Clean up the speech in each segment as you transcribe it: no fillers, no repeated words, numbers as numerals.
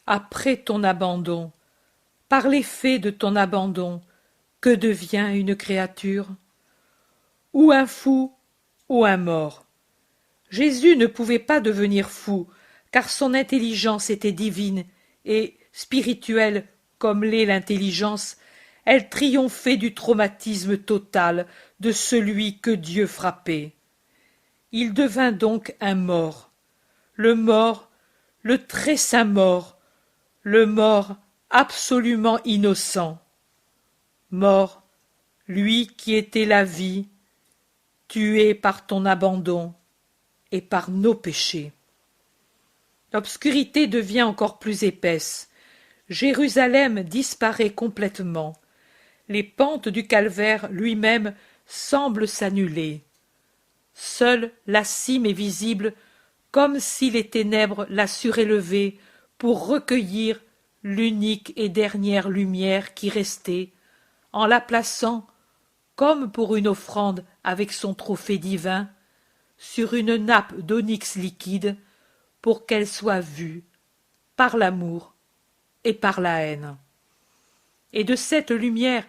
après ton abandon, par l'effet de ton abandon, que devient une créature? Ou un fou, ou un mort. Jésus ne pouvait pas devenir fou, car son intelligence était divine, et, spirituelle comme l'est l'intelligence, elle triomphait du traumatisme total de celui que Dieu frappait. Il devint donc un mort, le très saint mort, le mort absolument innocent. Mort, lui qui était la vie, tué par ton abandon et par nos péchés. L'obscurité devient encore plus épaisse. Jérusalem disparaît complètement. Les pentes du calvaire lui-même semblent s'annuler. Seule la cime est visible, comme si les ténèbres la surélevaient pour recueillir l'unique et dernière lumière qui restait, en la plaçant, comme pour une offrande avec son trophée divin, sur une nappe d'onyx liquide, pour qu'elle soit vue par l'amour et par la haine. Et de cette lumière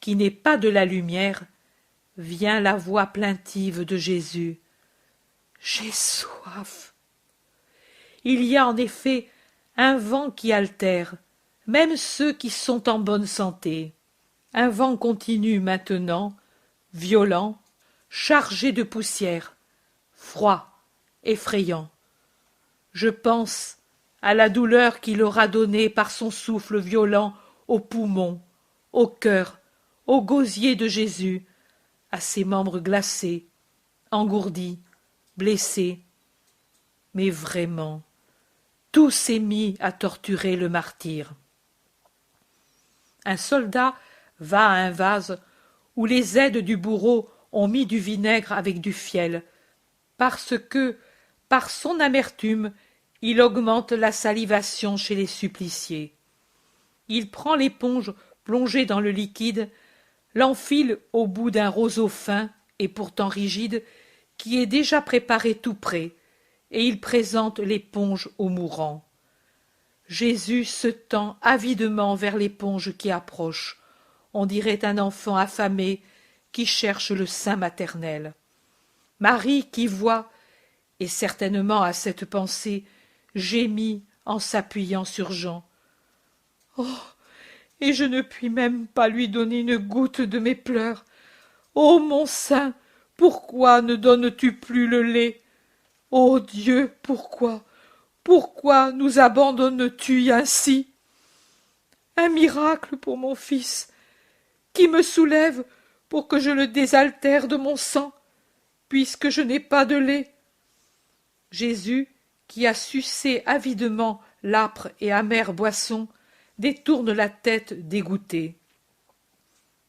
qui n'est pas de la lumière vient la voix plaintive de Jésus. J'ai soif. Il y a en effet un vent qui altère, même ceux qui sont en bonne santé. Un vent continu maintenant, violent, chargé de poussière, froid, effrayant. Je pense à la douleur qu'il aura donnée par son souffle violent aux poumons, au cœur, au gosier de Jésus, à ses membres glacés, engourdis, blessés. Mais vraiment, tout s'est mis à torturer le martyr. Un soldat va à un vase où les aides du bourreau ont mis du vinaigre avec du fiel, parce que, par son amertume, il augmente la salivation chez les suppliciés. Il prend l'éponge plongée dans le liquide, l'enfile au bout d'un roseau fin et pourtant rigide, qui est déjà préparé tout près, et il présente l'éponge au mourant. Jésus se tend avidement vers l'éponge qui approche. On dirait un enfant affamé qui cherche le sein maternel. Marie, qui voit, et certainement à cette pensée, gémit en s'appuyant sur Jean. Oh, et je ne puis même pas lui donner une goutte de mes pleurs. Ô mon sein, pourquoi ne donnes-tu plus le lait? Ô Dieu, pourquoi nous abandonnes-tu ainsi? Un miracle pour mon fils, qui me soulève pour que je le désaltère de mon sang, puisque je n'ai pas de lait. Jésus, qui a sucé avidement l'âpre et amère boisson, détourne la tête dégoûté.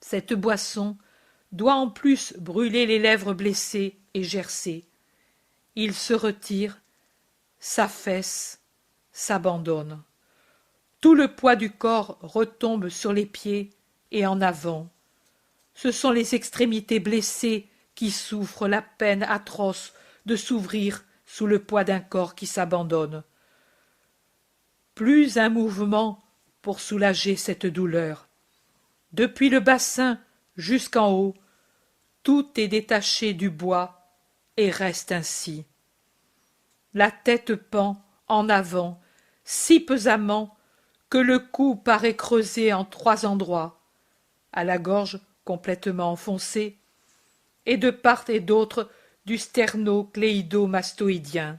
Cette boisson doit en plus brûler les lèvres blessées et gercées. Il se retire, s'affaisse, s'abandonne. Tout le poids du corps retombe sur les pieds et en avant. Ce sont les extrémités blessées qui souffrent la peine atroce de s'ouvrir sous le poids d'un corps qui s'abandonne. Plus un mouvement pour soulager cette douleur. Depuis le bassin jusqu'en haut, tout est détaché du bois et reste ainsi. La tête pend en avant si pesamment que le cou paraît creusé en 3 endroits, à la gorge complètement enfoncée, et de part et d'autre du sterno-cléido-mastoïdien.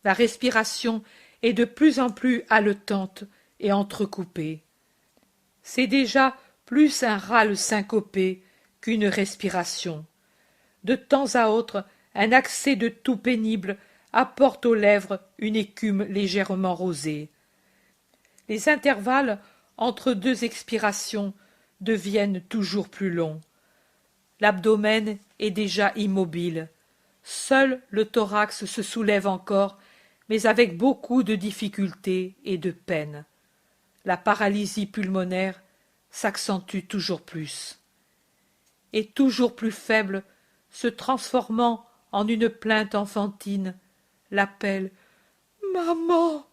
La respiration est de plus en plus haletante et entrecoupée. C'est déjà plus un râle syncopé qu'une respiration. De temps à autre, un accès de toux pénible apporte aux lèvres une écume légèrement rosée. Les intervalles entre 2 expirations deviennent toujours plus longs. L'abdomen est déjà immobile. Seul le thorax se soulève encore, mais avec beaucoup de difficulté et de peine. La paralysie pulmonaire s'accentue toujours plus. Et toujours plus faible, se transformant en une plainte enfantine, l'appel « Maman !»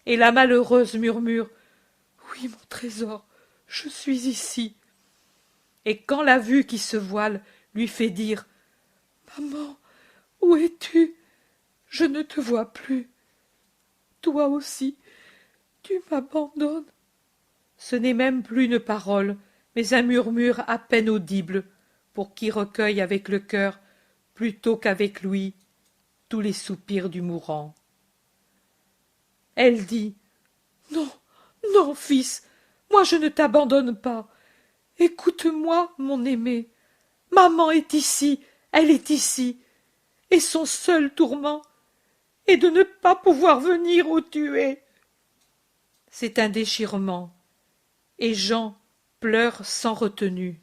et la malheureuse murmure « Oui, mon trésor, je suis ici !» Et quand la vue qui se voile lui fait dire « Maman, où es-tu? Je ne te vois plus. Toi aussi, tu m'abandonnes. » Ce n'est même plus une parole, mais un murmure à peine audible, pour qui recueille avec le cœur, plutôt qu'avec lui, tous les soupirs du mourant. Elle dit « Non, non, fils, moi je ne t'abandonne pas. Écoute-moi, mon aimé. Maman est ici, elle est ici, et son seul tourment est de ne pas pouvoir venir où tu es. » C'est un déchirement, et Jean pleure sans retenue.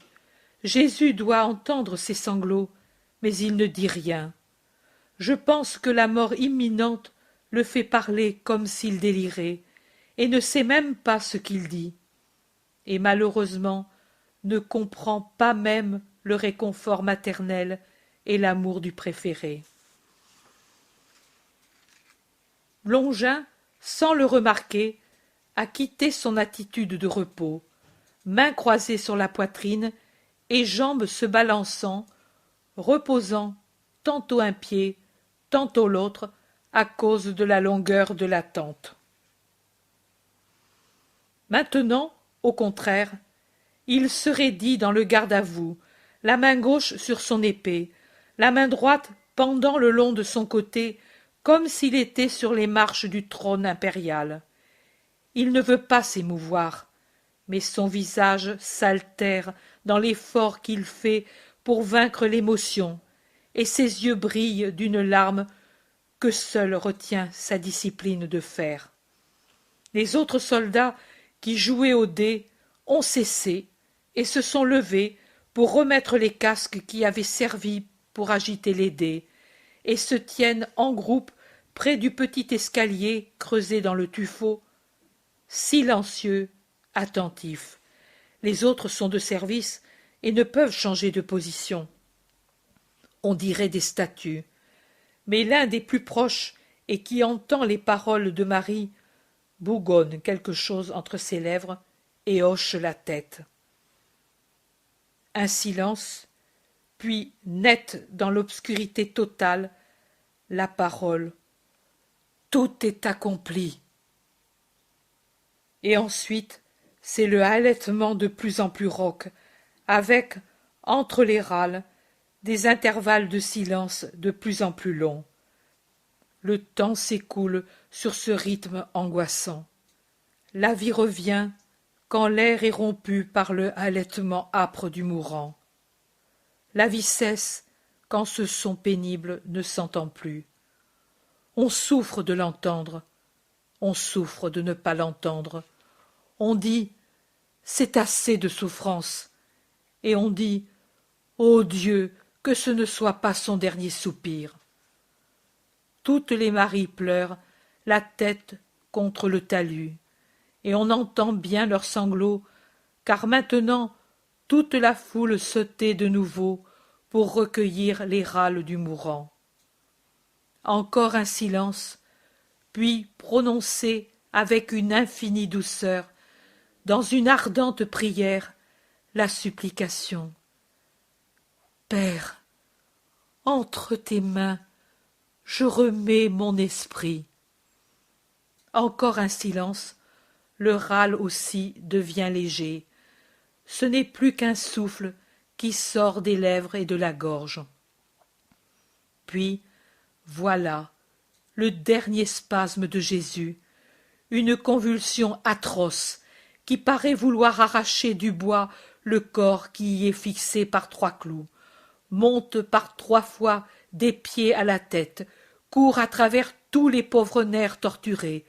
Jésus doit entendre ses sanglots, mais il ne dit rien. Je pense que la mort imminente le fait parler comme s'il délirait, et ne sait même pas ce qu'il dit, et malheureusement ne comprend pas même le réconfort maternel et l'amour du préféré. Longin, sans le remarquer, a quitté son attitude de repos, mains croisées sur la poitrine et jambes se balançant, reposant tantôt un pied, tantôt l'autre, à cause de la longueur de l'attente. Maintenant, au contraire, il se raidit dans le garde-à-vous, la main gauche sur son épée, la main droite pendant le long de son côté, comme s'il était sur les marches du trône impérial. Il ne veut pas s'émouvoir, mais son visage s'altère dans l'effort qu'il fait pour vaincre l'émotion, et ses yeux brillent d'une larme que seule retient sa discipline de fer. Les autres soldats qui jouaient aux dés ont cessé et se sont levés pour remettre les casques qui avaient servi pour agiter les dés, et se tiennent en groupe près du petit escalier creusé dans le tuffeau, silencieux, attentifs. Les autres sont de service et ne peuvent changer de position. On dirait des statues. Mais l'un des plus proches et qui entend les paroles de Marie bougonne quelque chose entre ses lèvres et hoche la tête. Un silence, puis net dans l'obscurité totale, la parole. Tout est accompli. Et ensuite, c'est le halètement de plus en plus rauque, avec, entre les râles, des intervalles de silence de plus en plus longs. Le temps s'écoule sur ce rythme angoissant. La vie revient quand l'air est rompu par le halètement âpre du mourant. La vie cesse quand ce son pénible ne s'entend plus. On souffre de l'entendre, on souffre de ne pas l'entendre. On dit « c'est assez de souffrance » et on dit « ô Dieu, que ce ne soit pas son dernier soupir ». Toutes les Maries pleurent, la tête contre le talus, et on entend bien leurs sanglots, car maintenant toute la foule se tait de nouveau pour recueillir les râles du mourant. Encore un silence, puis prononcé avec une infinie douceur, dans une ardente prière, la supplication. Père, entre tes mains, je remets mon esprit. Encore un silence, le râle aussi devient léger. Ce n'est plus qu'un souffle qui sort des lèvres et de la gorge. Puis, voilà, le dernier spasme de Jésus, une convulsion atroce qui paraît vouloir arracher du bois le corps qui y est fixé par 3 clous, monte par 3 fois des pieds à la tête, court à travers tous les pauvres nerfs torturés,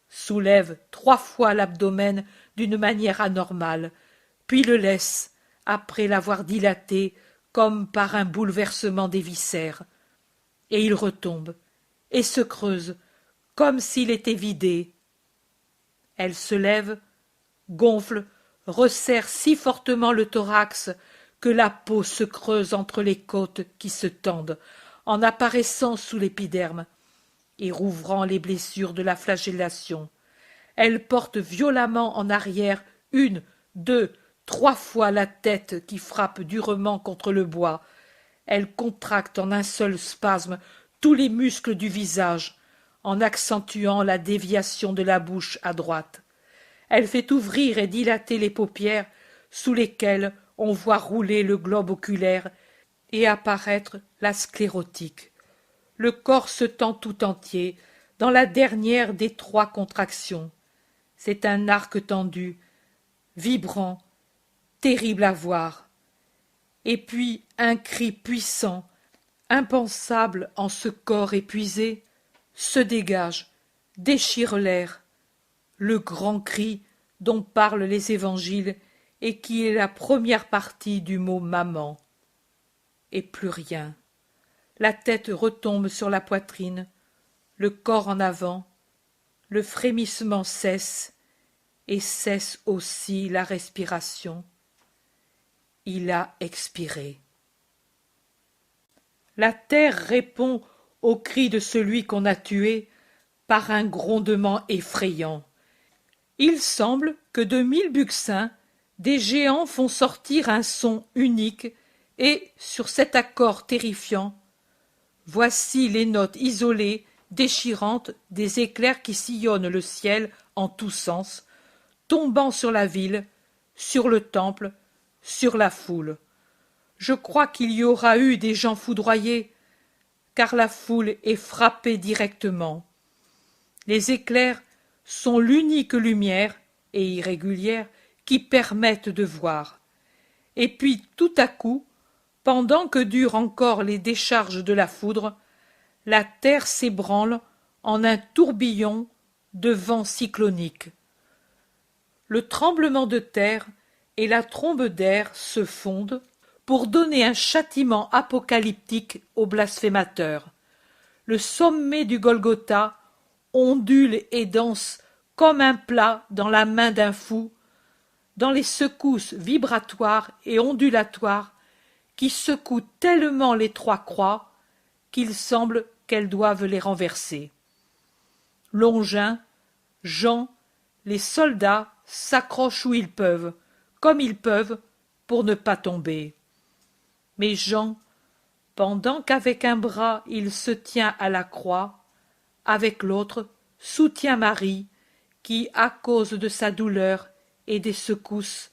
soulève 3 fois l'abdomen d'une manière anormale, puis le laisse, après l'avoir dilaté comme par un bouleversement des viscères, et il retombe, et se creuse, comme s'il était vidé. Elle se lève, gonfle, resserre si fortement le thorax que la peau se creuse entre les côtes qui se tendent, en apparaissant sous l'épiderme, et rouvrant les blessures de la flagellation. Elle porte violemment en arrière une, deux, trois fois la tête qui frappe durement contre le bois. Elle contracte en un seul spasme tous les muscles du visage, en accentuant la déviation de la bouche à droite. Elle fait ouvrir et dilater les paupières, sous lesquelles on voit rouler le globe oculaire et apparaître la sclérotique. Le corps se tend tout entier dans la dernière des trois contractions. C'est un arc tendu, vibrant, terrible à voir. Et puis un cri puissant, impensable en ce corps épuisé, se dégage, déchire l'air. Le grand cri dont parlent les évangiles et qui est la première partie du mot maman. Et plus rien. La tête retombe sur la poitrine, le corps en avant, le frémissement cesse, et cesse aussi la respiration. Il a expiré. La terre répond au cri de celui qu'on a tué par un grondement effrayant. Il semble que de 1000 buccins, des géants font sortir un son unique, et, sur cet accord terrifiant, voici les notes isolées, déchirantes, des éclairs qui sillonnent le ciel en tous sens, tombant sur la ville, sur le temple, sur la foule. Je crois qu'il y aura eu des gens foudroyés, car la foule est frappée directement. Les éclairs sont l'unique lumière, et irrégulière, qui permette de voir. Et puis, tout à coup, pendant que durent encore les décharges de la foudre, la terre s'ébranle en un tourbillon de vent cyclonique. Le tremblement de terre et la trombe d'air se fondent pour donner un châtiment apocalyptique aux blasphémateurs. Le sommet du Golgotha ondule et danse comme un plat dans la main d'un fou, dans les secousses vibratoires et ondulatoires qui secouent tellement les trois croix qu'il semble qu'elles doivent les renverser. Longin, Jean, les soldats s'accrochent où ils peuvent, comme ils peuvent, pour ne pas tomber. Mais Jean, pendant qu'avec un bras il se tient à la croix, avec l'autre soutient Marie, qui, à cause de sa douleur et des secousses,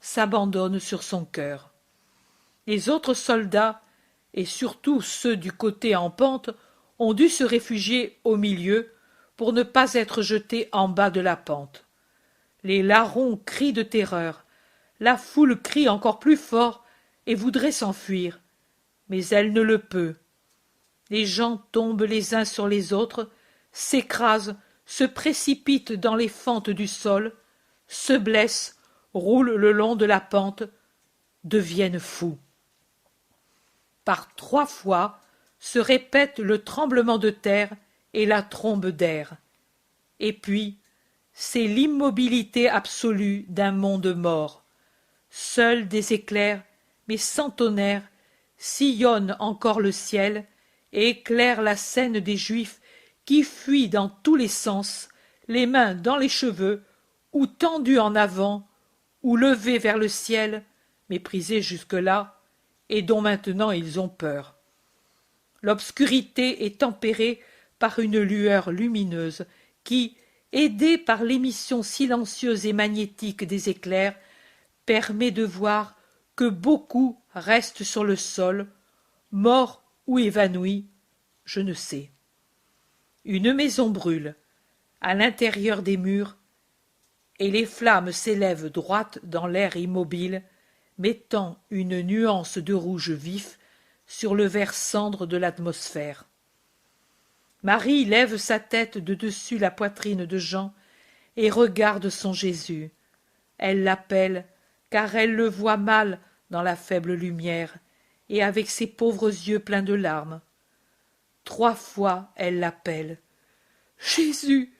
s'abandonne sur son cœur. Les autres soldats, et surtout ceux du côté en pente, ont dû se réfugier au milieu pour ne pas être jetés en bas de la pente. Les larrons crient de terreur, la foule crie encore plus fort et voudrait s'enfuir, mais elle ne le peut. Les gens tombent les uns sur les autres, s'écrasent, se précipitent dans les fentes du sol, se blessent, roulent le long de la pente, deviennent fous. Par 3 fois se répète le tremblement de terre et la trombe d'air. Et puis, c'est l'immobilité absolue d'un monde mort. Seuls des éclairs, mais sans tonnerre, sillonnent encore le ciel et éclairent la scène des Juifs qui fuient dans tous les sens, les mains dans les cheveux, ou tendus en avant, ou levés vers le ciel, méprisés jusque-là, et dont maintenant ils ont peur. L'obscurité est tempérée par une lueur lumineuse qui, aidée par l'émission silencieuse et magnétique des éclairs, permet de voir que beaucoup restent sur le sol, morts ou évanouis, je ne sais. Une maison brûle, à l'intérieur des murs, et les flammes s'élèvent droites dans l'air immobile, mettant une nuance de rouge vif sur le vert cendre de l'atmosphère. Marie lève sa tête de dessus la poitrine de Jean et regarde son Jésus. Elle l'appelle, car elle le voit mal dans la faible lumière, et avec ses pauvres yeux pleins de larmes. 3 fois elle l'appelle. Jésus,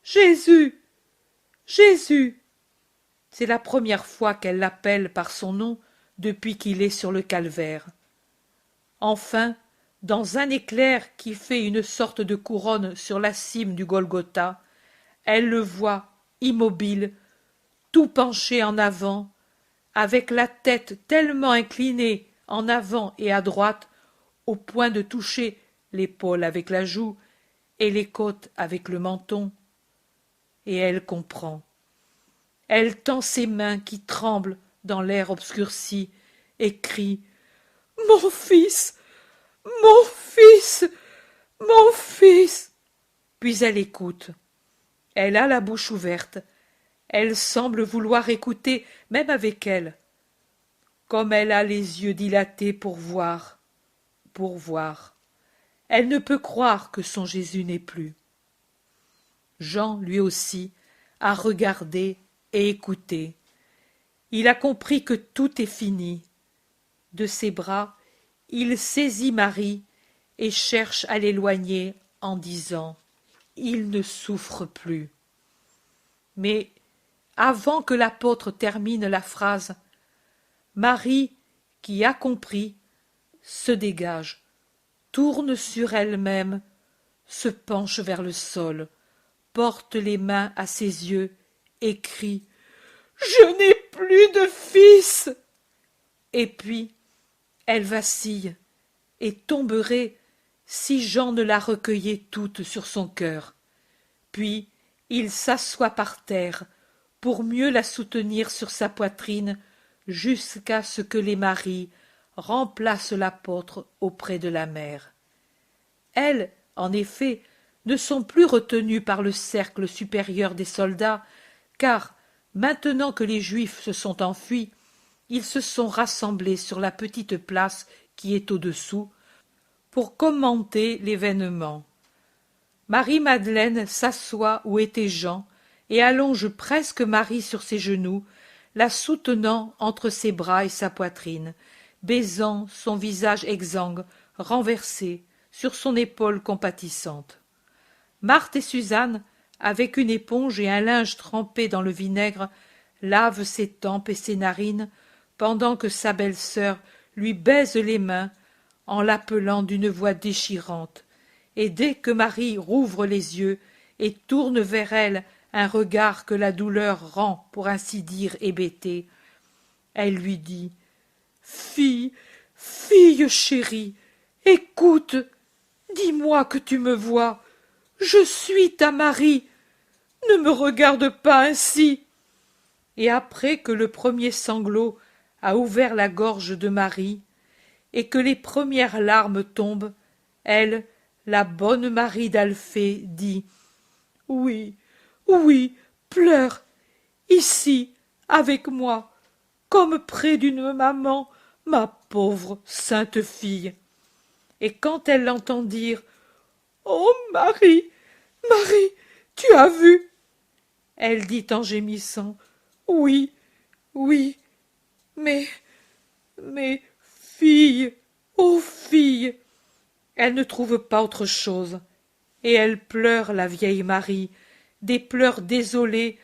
Jésus, Jésus. C'est la première fois qu'elle l'appelle par son nom depuis qu'il est sur le calvaire. Enfin, dans un éclair qui fait une sorte de couronne sur la cime du Golgotha, Elle le voit, immobile, tout penché en avant, avec la tête tellement inclinée en avant et à droite, au point de toucher l'épaule avec la joue et les côtes avec le menton. Et elle comprend. Elle tend ses mains qui tremblent dans l'air obscurci et crie « Mon fils! Mon fils! Mon fils !» Puis elle écoute. Elle a la bouche ouverte. Elle semble vouloir écouter même avec elle. Comme elle a les yeux dilatés pour voir. Elle ne peut croire que son Jésus n'est plus. Jean, lui aussi, a regardé et écouté. Il a compris que tout est fini. De ses bras, il saisit Marie et cherche à l'éloigner en disant « Il ne souffre plus ». Mais avant que l'apôtre termine la phrase, Marie, qui a compris, se dégage, tourne sur elle-même, se penche vers le sol, porte les mains à ses yeux et crie « Je n'ai plus de fils !» Et puis, elle vacille et tomberait si Jean ne la recueillait toute sur son cœur. Puis il s'assoit par terre pour mieux la soutenir sur sa poitrine jusqu'à ce que les maris remplacent l'apôtre auprès de la mère. Elles, en effet, ne sont plus retenues par le cercle supérieur des soldats, car, maintenant que les Juifs se sont enfuis, ils se sont rassemblés sur la petite place qui est au-dessous, pour commenter l'événement. Marie-Madeleine s'assoit où était Jean et allonge presque Marie sur ses genoux, la soutenant entre ses bras et sa poitrine, baisant son visage exsangue, renversé, sur son épaule compatissante. Marthe et Suzanne, avec une éponge et un linge trempé dans le vinaigre, lavent ses tempes et ses narines, pendant que sa belle-sœur lui baise les mains en l'appelant d'une voix déchirante, et dès que Marie rouvre les yeux et tourne vers elle un regard que la douleur rend, pour ainsi dire, hébété, elle lui dit « Fille, fille chérie, écoute, dis-moi que tu me vois, je suis ta Marie, ne me regarde pas ainsi !» Et après que le premier sanglot a ouvert la gorge de Marie, et que les premières larmes tombent, elle, la bonne Marie d'Alphée, dit « Oui, oui, pleure, ici, avec moi, comme près d'une maman, ma pauvre sainte fille. » Et quand elle l'entend dire « Oh Marie, Marie, tu as vu ?» elle dit en gémissant « Oui, oui, mais, fille, ô fille !» Elle ne trouve pas autre chose, et elle pleure la vieille Marie, des pleurs désolés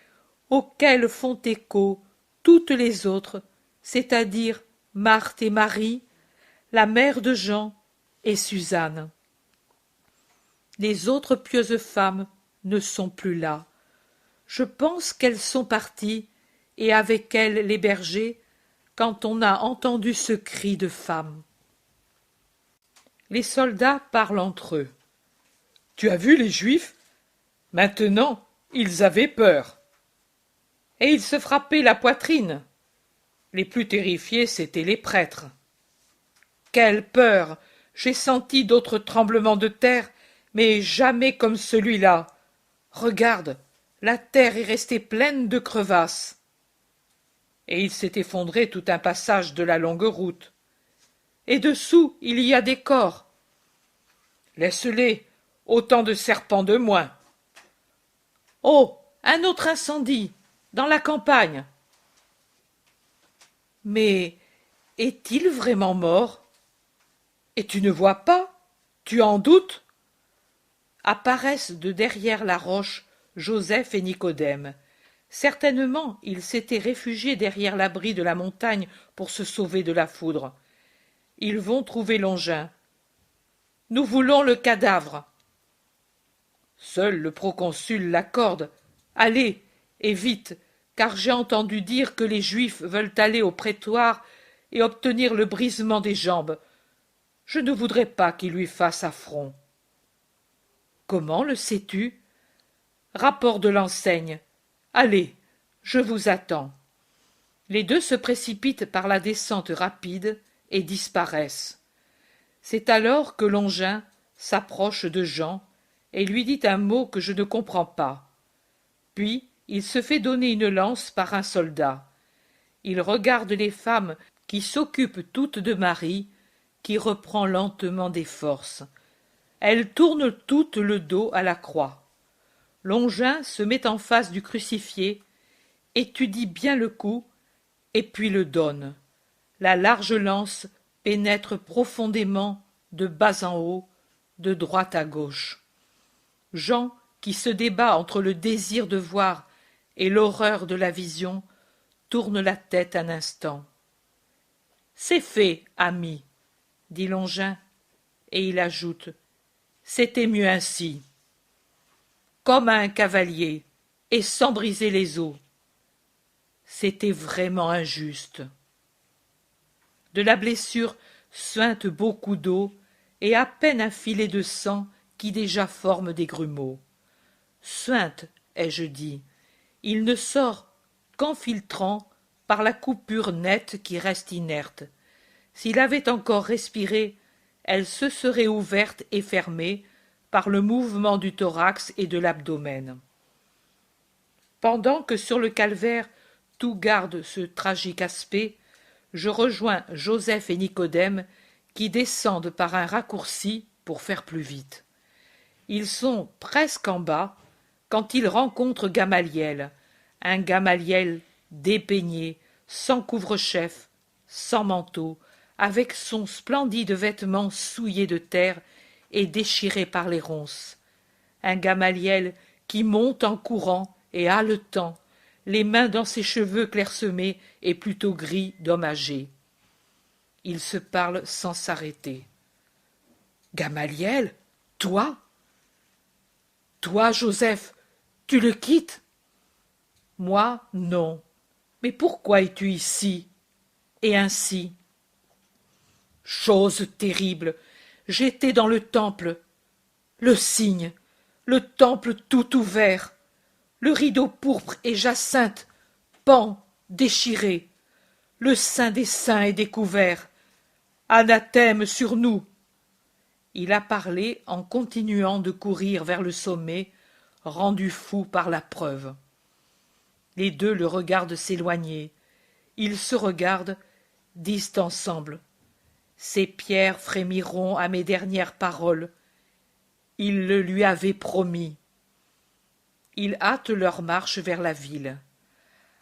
auxquels font écho toutes les autres, c'est-à-dire Marthe et Marie, la mère de Jean et Suzanne. Les autres pieuses femmes ne sont plus là. Je pense qu'elles sont parties, et avec elles les bergers, quand on a entendu ce cri de femme. Les soldats parlent entre eux. « Tu as vu les Juifs ? Maintenant, ils avaient peur. » Et ils se frappaient la poitrine. Les plus terrifiés, c'étaient les prêtres. Quelle peur! J'ai senti d'autres tremblements de terre, mais jamais comme celui-là. Regarde, la terre est restée pleine de crevasses. Et il s'est effondré tout un passage de la longue route. Et dessous, il y a des corps. Laisse-les, autant de serpents de moins. Oh, un autre incendie, dans la campagne. Mais est-il vraiment mort? Et tu ne vois pas? Tu en doutes? Apparaissent de derrière la roche Joseph et Nicodème. Certainement, ils s'étaient réfugiés derrière l'abri de la montagne pour se sauver de la foudre. Ils vont trouver Longin. Nous voulons le cadavre. Seul le proconsul l'accorde, Allez, et vite, car j'ai entendu dire que les Juifs veulent aller au prétoire et obtenir le brisement des jambes. Je ne voudrais pas qu'ils lui fassent affront. Comment le sais-tu? Rapport de l'enseigne. Allez, je vous attends. Les deux se précipitent par la descente rapide et disparaissent. C'est alors que Longin s'approche de Jean et lui dit un mot que je ne comprends pas. Puis il se fait donner une lance par un soldat. Il regarde les femmes qui s'occupent toutes de Marie, qui reprend lentement des forces. Elles tournent toutes le dos à la croix. Longin se met en face du crucifié, étudie bien le coup, et puis le donne. La large lance pénètre profondément, de bas en haut, de droite à gauche. Jean, qui se débat entre le désir de voir et l'horreur de la vision, tourne la tête un instant. « C'est fait, ami, » dit Longin, et il ajoute « C'était mieux ainsi. » Comme à un cavalier, et sans briser les os. C'était vraiment injuste. De la blessure suinte beaucoup d'eau, et à peine un filet de sang qui déjà forme des grumeaux. Suinte, ai-je dit, il ne sort qu'en filtrant par la coupure nette qui reste inerte. S'il avait encore respiré, elle se serait ouverte et fermée par le mouvement du thorax et de l'abdomen. Pendant que sur le calvaire tout garde ce tragique aspect, je rejoins Joseph et Nicodème qui descendent par un raccourci pour faire plus vite. Ils sont presque en bas quand ils rencontrent Gamaliel, un Gamaliel dépeigné, sans couvre-chef, sans manteau, avec son splendide vêtement souillé de terre et déchiré par les ronces. Un Gamaliel qui monte en courant et haletant, les mains dans ses cheveux clairsemés et plutôt gris d'homme âgé. Ils se parlent sans s'arrêter. « Gamaliel, toi? Toi, Joseph, tu le quittes? Moi, non. Mais pourquoi es-tu ici? Et ainsi? Chose terrible, j'étais dans le temple. Le signe, le temple tout ouvert, le rideau pourpre et jacinthe, pend, déchiré, le saint des saints est découvert. Anathème sur nous! Il a parlé en continuant de courir vers le sommet, rendu fou par la preuve. Les deux le regardent s'éloigner. Ils se regardent, disent ensemble. Ces pierres frémiront à mes dernières paroles. Il le lui avait promis. Ils hâtent leur marche vers la ville.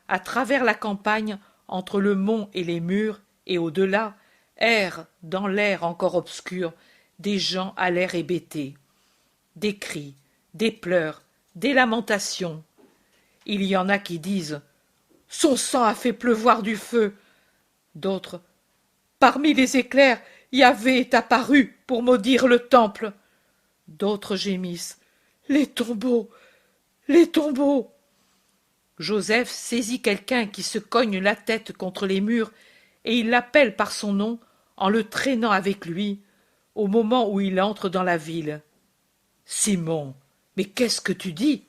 À travers la campagne, entre le mont et les murs, et au-delà, errent, dans l'air encore obscur, des gens à l'air hébété. Des cris, des pleurs, des lamentations. Il y en a qui disent « Son sang a fait pleuvoir du feu !» D'autres « Parmi les éclairs, Yahvé est apparu pour maudire le temple !» D'autres gémissent « Les tombeaux! Les tombeaux !» Joseph saisit quelqu'un qui se cogne la tête contre les murs et il l'appelle par son nom en le traînant avec lui au moment où il entre dans la ville. « Simon, mais qu'est-ce que tu dis? »«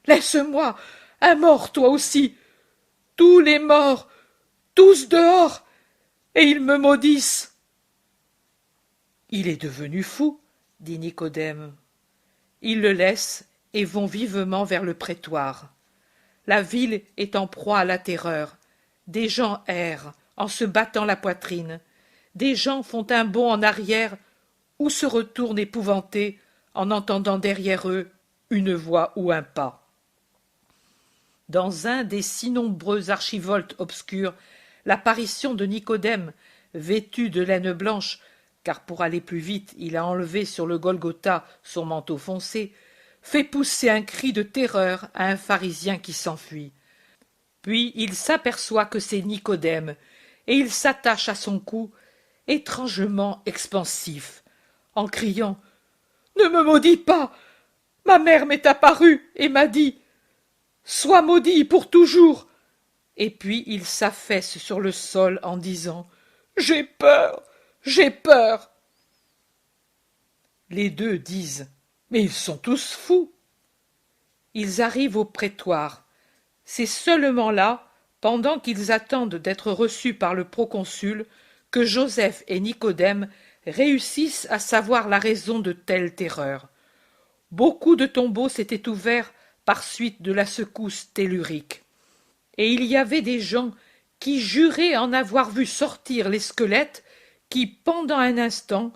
Laisse-moi, un mort toi aussi, tous les morts, tous dehors, et ils me maudissent. » « Il est devenu fou, » dit Nicodème. Ils le laissent et vont vivement vers le prétoire. La ville est en proie à la terreur. Des gens errent en se battant la poitrine. Des gens font un bond en arrière ou se retournent épouvantés en entendant derrière eux une voix ou un pas. Dans un des si nombreux archivoltes obscurs, l'apparition de Nicodème, vêtu de laine blanche, car pour aller plus vite il a enlevé sur le Golgotha son manteau foncé, fait pousser un cri de terreur à un pharisien qui s'enfuit. Puis il s'aperçoit que c'est Nicodème, et il s'attache à son cou, étrangement expansif, en criant « Ne me maudis pas! Ma mère m'est apparue et m'a dit sois maudit pour toujours. Et puis il s'affaisse sur le sol en disant « J'ai peur, j'ai peur !» Les deux disent « Mais ils sont tous fous !» Ils arrivent au prétoire. C'est seulement là, pendant qu'ils attendent d'être reçus par le proconsul, que Joseph et Nicodème réussissent à savoir la raison de telle terreur. Beaucoup de tombeaux s'étaient ouverts par suite de la secousse tellurique. Et il y avait des gens qui juraient en avoir vu sortir les squelettes qui, pendant un instant,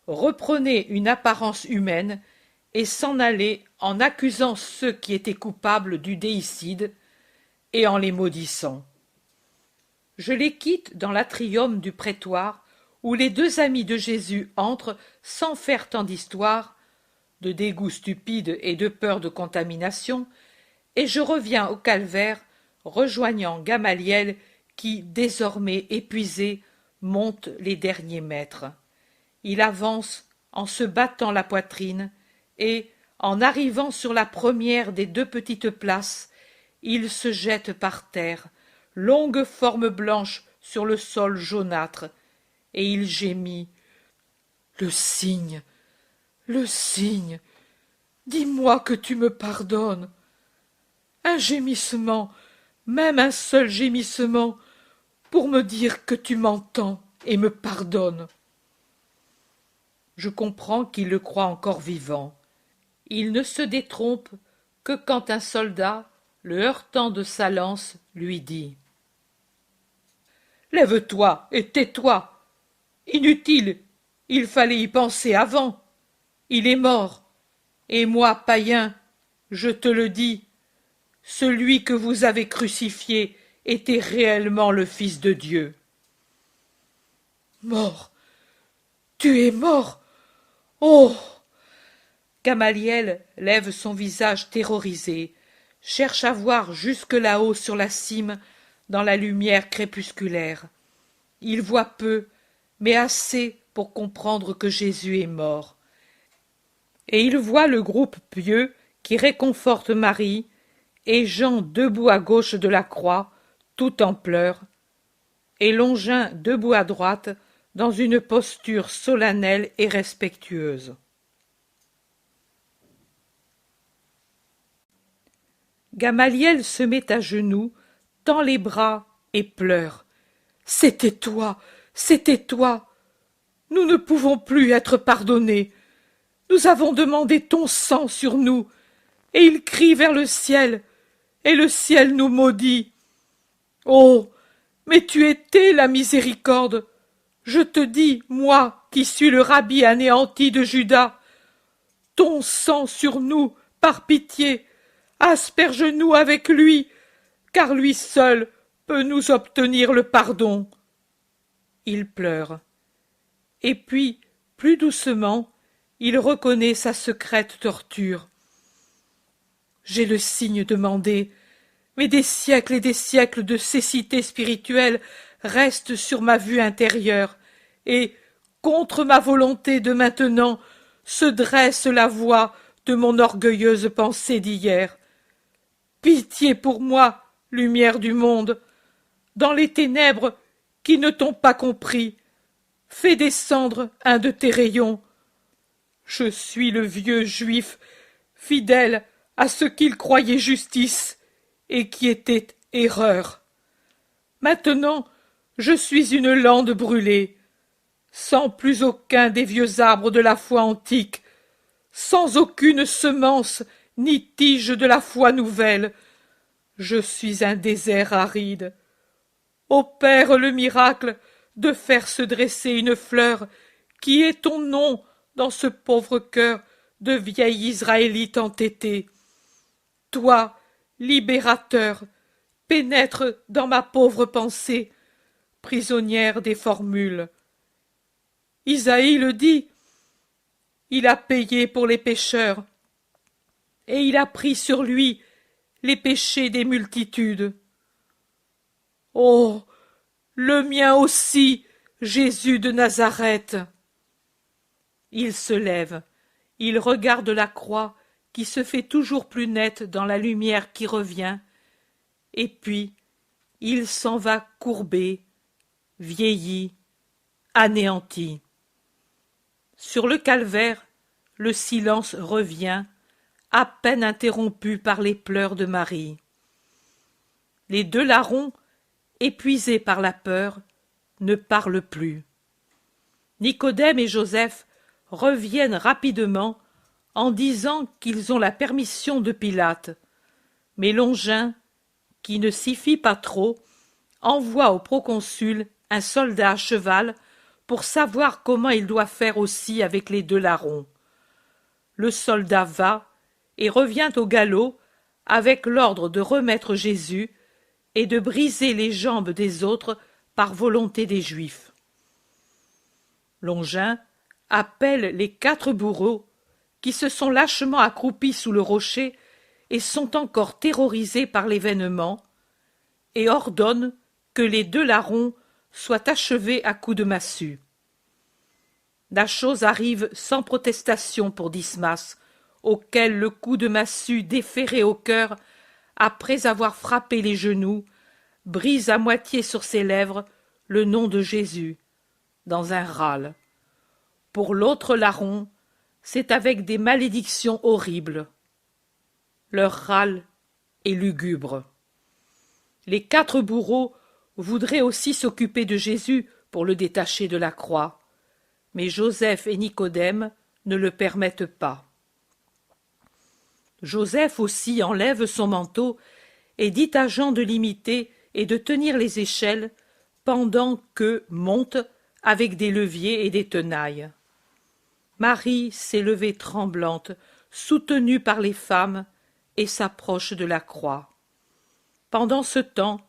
reprenaient une apparence humaine et s'en allaient en accusant ceux qui étaient coupables du déicide et en les maudissant. Je les quitte dans l'atrium du prétoire où les deux amis de Jésus entrent sans faire tant d'histoire, de dégoût stupide et de peur de contamination, et je reviens au calvaire, rejoignant Gamaliel qui, désormais épuisé, monte les derniers mètres. Il avance en se battant la poitrine et, en arrivant sur la première des deux petites places, il se jette par terre, longue forme blanche sur le sol jaunâtre, et il gémit. Le cygne, dis-moi que tu me pardonnes. Un gémissement, même un seul gémissement, pour me dire que tu m'entends et me pardonnes. Je comprends qu'il le croit encore vivant. Il ne se détrompe que quand un soldat, le heurtant de sa lance, lui dit « Lève-toi et tais-toi. Inutile, il fallait y penser avant. Il est mort. Et moi, païen, je te le dis, celui que vous avez crucifié était réellement le Fils de Dieu. » Mort. Tu es mort. Oh. Gamaliel lève son visage terrorisé, cherche à voir jusque là-haut sur la cime, dans la lumière crépusculaire. Il voit peu, mais assez pour comprendre que Jésus est mort. Et il voit le groupe pieux qui réconforte Marie, et Jean debout à gauche de la croix, tout en pleurs, et Longin debout à droite, dans une posture solennelle et respectueuse. Gamaliel se met à genoux, tend les bras et pleure. « C'était toi, c'était toi. Nous ne pouvons plus être pardonnés. Nous avons demandé ton sang sur nous, et il crie vers le ciel, et le ciel nous maudit. Oh, mais tu étais la miséricorde. Je te dis, moi, qui suis le rabbi anéanti de Juda, ton sang sur nous, par pitié, asperge-nous avec lui, car lui seul peut nous obtenir le pardon. » Il pleure. Et puis, plus doucement, il reconnaît sa secrète torture. J'ai le signe demandé, mais des siècles et des siècles de cécité spirituelle restent sur ma vue intérieure, et, contre ma volonté de maintenant, se dresse la voix de mon orgueilleuse pensée d'hier. Pitié pour moi, lumière du monde, dans les ténèbres qui ne t'ont pas compris, fais descendre un de tes rayons. Je suis le vieux juif, fidèle à ce qu'il croyait justice et qui était erreur. Maintenant, je suis une lande brûlée, sans plus aucun des vieux arbres de la foi antique, sans aucune semence ni tige de la foi nouvelle. Je suis un désert aride. Opère le miracle de faire se dresser une fleur qui est ton nom dans ce pauvre cœur de vieil Israélite entêté. Toi, libérateur, pénètre dans ma pauvre pensée, prisonnière des formules. Isaïe le dit, il a payé pour les pécheurs, et il a pris sur lui les péchés des multitudes. Oh, le mien aussi, Jésus de Nazareth. Il se lève, il regarde la croix qui se fait toujours plus nette dans la lumière qui revient, et puis il s'en va courbé, vieilli, anéanti. Sur le calvaire, le silence revient, à peine interrompu par les pleurs de Marie. Les deux larrons, épuisés par la peur, ne parlent plus. Nicodème et Joseph reviennent rapidement en disant qu'ils ont la permission de Pilate, mais Longin, qui ne s'y fie pas trop, envoie au proconsul un soldat à cheval pour savoir comment il doit faire aussi avec les deux larrons. Le soldat va et revient au galop avec l'ordre de remettre Jésus et de briser les jambes des autres par volonté des Juifs. Longin appelle les 4 bourreaux qui se sont lâchement accroupis sous le rocher et sont encore terrorisés par l'événement, et ordonne que les 2 larrons soient achevés à coups de massue. La chose arrive sans protestation pour Dismas, auquel le coup de massue déféré au cœur, après avoir frappé les genoux, brise à moitié sur ses lèvres le nom de Jésus, dans un râle. Pour l'autre larron, c'est avec des malédictions horribles. Leur râle est lugubre. Les 4 bourreaux voudraient aussi s'occuper de Jésus pour le détacher de la croix, mais Joseph et Nicodème ne le permettent pas. Joseph aussi enlève son manteau et dit à Jean de l'imiter et de tenir les échelles pendant qu'eux montent avec des leviers et des tenailles. Marie s'est levée tremblante, soutenue par les femmes, et s'approche de la croix. Pendant ce temps,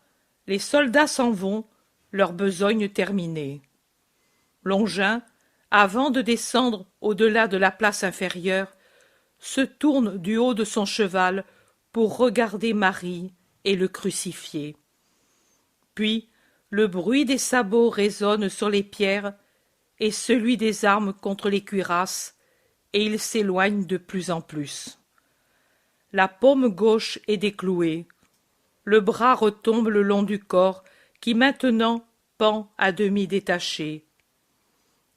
les soldats s'en vont, leur besogne terminée. Longin, avant de descendre au-delà de la place inférieure, se tourne du haut de son cheval pour regarder Marie et le crucifié. Puis le bruit des sabots résonne sur les pierres et celui des armes contre les cuirasses, et il s'éloigne de plus en plus. La paume gauche est déclouée. Le bras retombe le long du corps qui maintenant pend à demi détaché.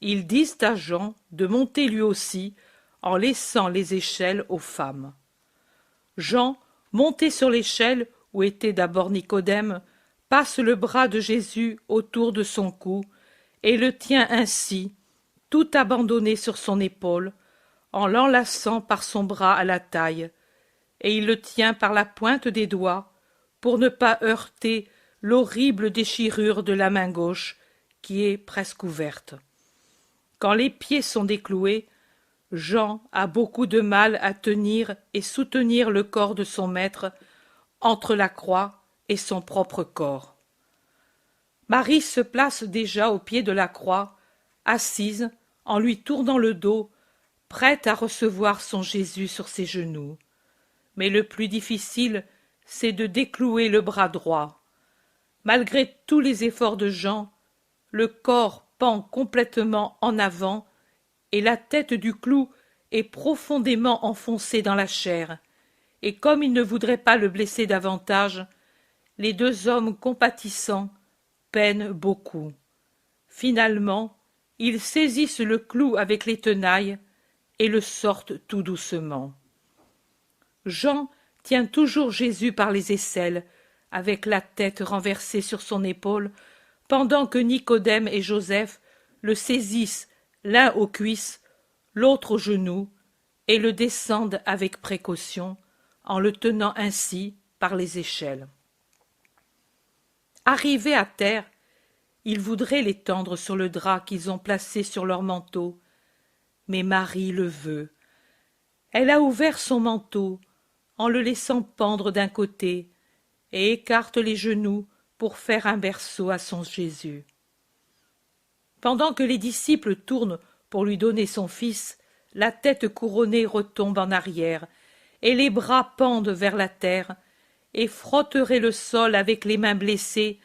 Ils disent à Jean de monter lui aussi en laissant les échelles aux femmes. Jean, monté sur l'échelle où était d'abord Nicodème, passe le bras de Jésus autour de son cou et le tient ainsi, tout abandonné sur son épaule, en l'enlaçant par son bras à la taille, et il le tient par la pointe des doigts pour ne pas heurter l'horrible déchirure de la main gauche qui est presque ouverte. Quand les pieds sont décloués, Jean a beaucoup de mal à tenir et soutenir le corps de son maître entre la croix et son propre corps. Marie se place déjà au pied de la croix, assise, en lui tournant le dos, prête à recevoir son Jésus sur ses genoux. Mais le plus difficile, c'est de déclouer le bras droit. Malgré tous les efforts de Jean, le corps pend complètement en avant et la tête du clou est profondément enfoncée dans la chair, et comme il ne voudrait pas le blesser davantage, les 2 hommes compatissants peinent beaucoup. Finalement, ils saisissent le clou avec les tenailles et le sortent tout doucement. Jean tient toujours Jésus par les aisselles, avec la tête renversée sur son épaule, pendant que Nicodème et Joseph le saisissent l'un aux cuisses, l'autre aux genoux, et le descendent avec précaution, en le tenant ainsi par les échelles. Arrivés à terre, ils voudraient l'étendre sur le drap qu'ils ont placé sur leur manteau, mais Marie le veut. Elle a ouvert son manteau, en le laissant pendre d'un côté, et écarte les genoux pour faire un berceau à son Jésus. Pendant que les disciples tournent pour lui donner son fils, la tête couronnée retombe en arrière, et les bras pendent vers la terre, et frotterait le sol avec les mains blessées,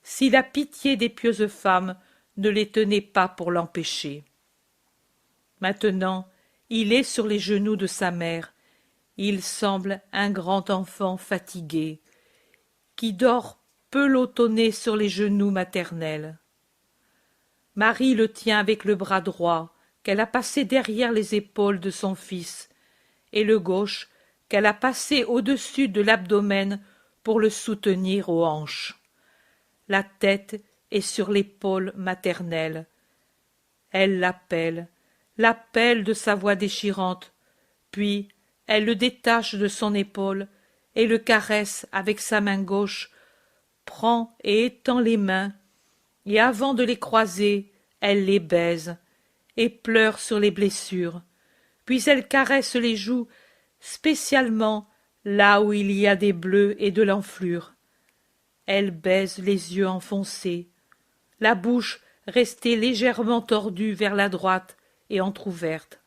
si la pitié des pieuses femmes ne les tenait pas pour l'empêcher. Maintenant, il est sur les genoux de sa mère. Il semble un grand enfant fatigué, qui dort pelotonné sur les genoux maternels. Marie le tient avec le bras droit, qu'elle a passé derrière les épaules de son fils, et le gauche qu'elle a passé au-dessus de l'abdomen pour le soutenir aux hanches. La tête est sur l'épaule maternelle. Elle l'appelle de sa voix déchirante, puis elle le détache de son épaule et le caresse avec sa main gauche, prend et étend les mains, et avant de les croiser, elle les baise, et pleure sur les blessures, puis elle caresse les joues, spécialement là où il y a des bleus et de l'enflure. Elle baise les yeux enfoncés, la bouche restée légèrement tordue vers la droite et entr'ouverte.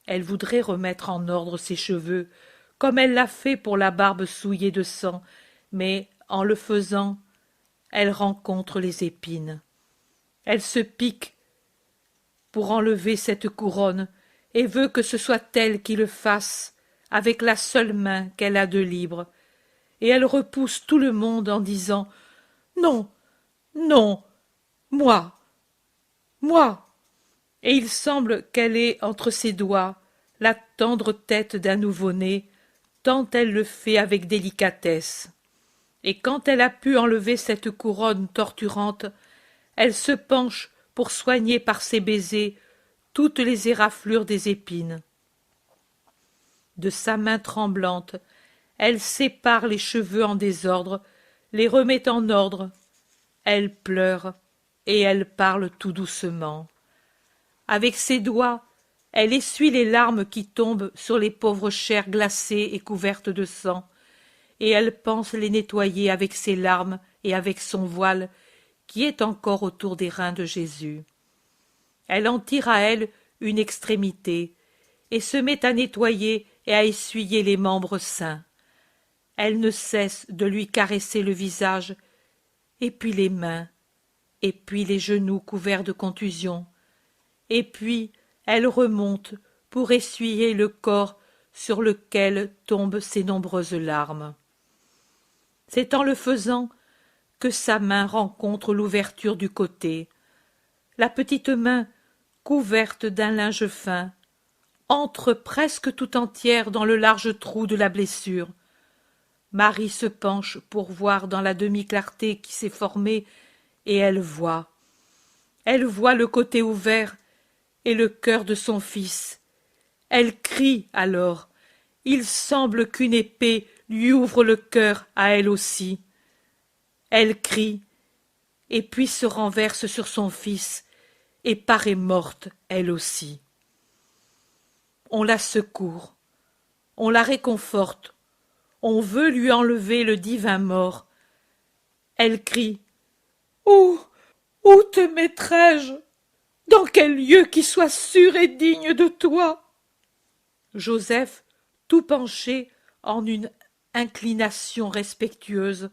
Elle voudrait remettre en ordre ses cheveux, comme elle l'a fait pour la barbe souillée de sang, mais, en le faisant, elle rencontre les épines. Elle se pique pour enlever cette couronne et veut que ce soit elle qui le fasse, avec la seule main qu'elle a de libre, et elle repousse tout le monde en disant « Non, non, moi, moi !» Et il semble qu'elle ait entre ses doigts la tendre tête d'un nouveau-né, tant elle le fait avec délicatesse. Et quand elle a pu enlever cette couronne torturante, elle se penche pour soigner par ses baisers toutes les éraflures des épines. De sa main tremblante, elle sépare les cheveux en désordre, les remet en ordre. Elle pleure et elle parle tout doucement. Avec ses doigts, elle essuie les larmes qui tombent sur les pauvres chairs glacées et couvertes de sang, et elle pense les nettoyer avec ses larmes et avec son voile qui est encore autour des reins de Jésus. Elle en tire à elle une extrémité, et se met à nettoyer et à essuyer les membres saints. Elle ne cesse de lui caresser le visage, et puis les mains, et puis les genoux couverts de contusions, et puis elle remonte pour essuyer le corps sur lequel tombent ses nombreuses larmes. C'est en le faisant que sa main rencontre l'ouverture du côté. La petite main, couverte d'un linge fin, entre presque tout entière dans le large trou de la blessure. Marie se penche pour voir dans la demi-clarté qui s'est formée, et elle voit. Elle voit le côté ouvert et le cœur de son fils. Elle crie alors. Il semble qu'une épée lui ouvre le cœur à elle aussi. Elle crie, et puis se renverse sur son fils, et paraît morte elle aussi. On la secourt, on la réconforte, on veut lui enlever le divin mort. Elle crie « Où te mettrai-je? Dans quel lieu qui soit sûr et digne de toi ?» Joseph, tout penché en une inclination respectueuse,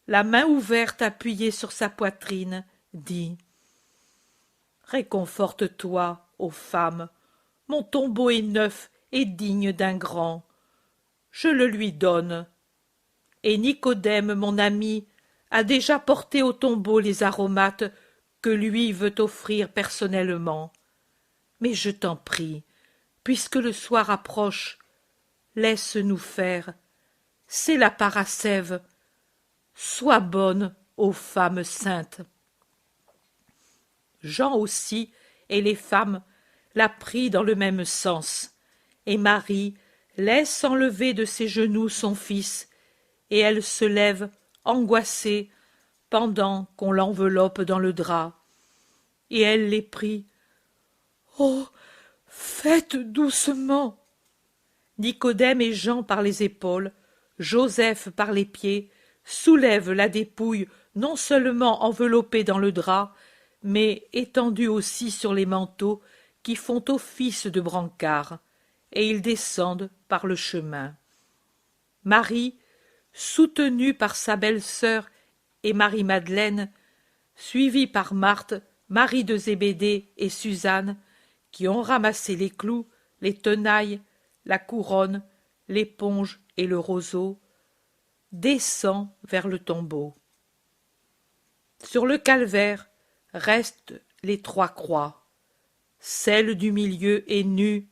la main ouverte appuyée sur sa poitrine, dit « Réconforte-toi, ô femme, mon tombeau est neuf et digne d'un grand. Je le lui donne. Et Nicodème, mon ami, a déjà porté au tombeau les aromates que lui veut offrir personnellement. Mais je t'en prie, puisque le soir approche, laisse-nous faire. C'est la parascève. Sois bonne, ô femme sainte. » Jean aussi, et les femmes, l'a pris dans le même sens, et Marie laisse enlever de ses genoux son fils, et elle se lève, angoissée, pendant qu'on l'enveloppe dans le drap, et elle les prie. « Oh, faites doucement !» Nicodème et Jean par les épaules, Joseph par les pieds, soulèvent la dépouille non seulement enveloppée dans le drap, mais étendue aussi sur les manteaux qui font office de brancard, et ils descendent par le chemin. Marie, soutenue par sa belle-sœur et Marie-Madeleine, suivie par Marthe, Marie de Zébédée et Suzanne, qui ont ramassé les clous, les tenailles, la couronne, l'éponge et le roseau, descend vers le tombeau. Sur le calvaire restent les 3 croix. Celle du milieu est nue,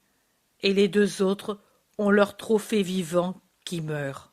et les 2 autres ont leur trophée vivant qui meurt.